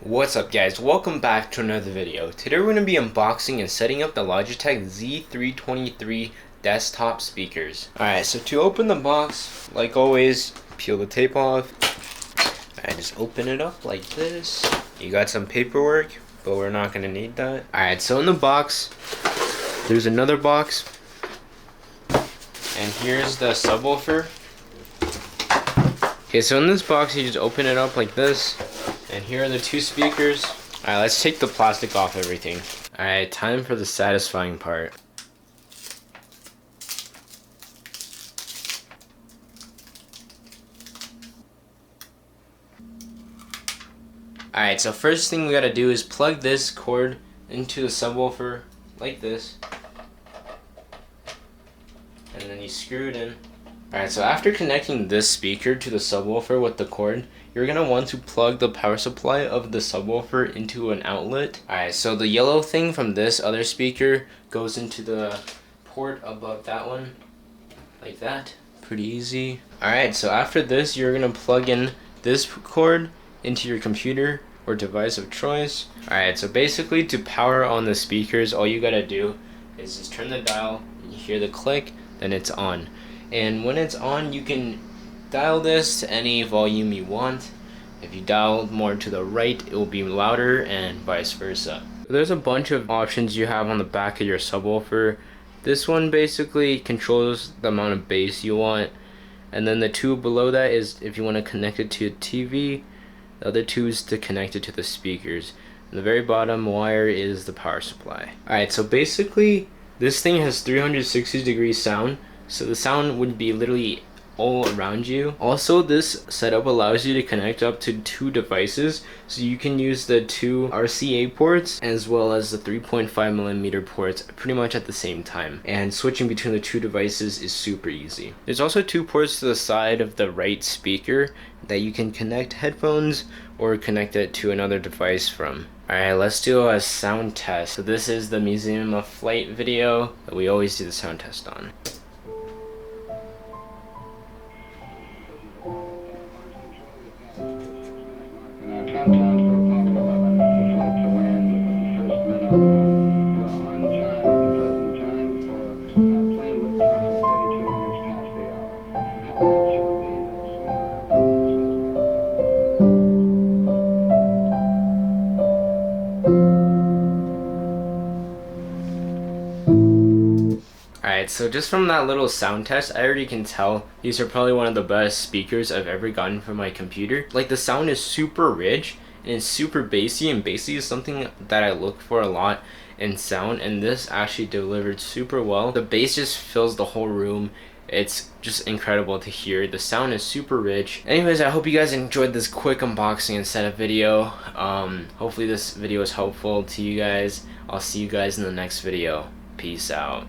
What's up guys, welcome back to another video. Today we're going to be unboxing and setting up the Logitech Z323 desktop speakers. Alright, so to open the box, like always, peel the tape off. Alright, just open it up like this. You got some paperwork, but we're not going to need that. Alright, so in the box, there's another box. And here's the subwoofer. Okay, so in this box you just open it up like this. And here are the two speakers. Alright, let's take the plastic off everything. Alright, time for the satisfying part. Alright, so first thing we gotta do is plug this cord into the subwoofer like this. And then you screw it in. Alright, so after connecting this speaker to the subwoofer with the cord, you're going to want to plug the power supply of the subwoofer into an outlet. Alright, so the yellow thing from this other speaker goes into the port above that one, like that. Pretty easy. Alright, so after this, you're going to plug in this cord into your computer or device of choice. Alright, so basically to power on the speakers, all you got to do is just turn the dial, and you hear the click, then it's on. And when it's on, you can dial this to any volume you want. If you dial more to the right, it will be louder, and vice versa. There's a bunch of options you have on the back of your subwoofer. This one basically controls the amount of bass you want, and then the two below that is if you want to connect it to a TV. The other two is to connect it to the speakers. And the very bottom wire is the power supply. Alright, so basically this thing has 360-degree sound. So the sound would be literally all around you. Also, this setup allows you to connect up to two devices, so you can use the two RCA ports as well as the 3.5mm ports pretty much at the same time, and switching between the two devices is super easy. There's also two ports to the side of the right speaker that you can connect headphones or connect it to another device from. Alright, let's do a sound test. So this is the Museum of Flight video that we always do the sound test on. Alright, so just from that little sound test, I already can tell these are probably one of the best speakers I've ever gotten for my computer. Like, the sound is super rich and it's super bassy, and bassy is something that I look for a lot in sound, and this actually delivered super well. The bass just fills the whole room. It's just incredible to hear. The sound is super rich. Anyways, I hope you guys enjoyed this quick unboxing and setup video. Hopefully this video is helpful to you guys. I'll see you guys in the next video. Peace out.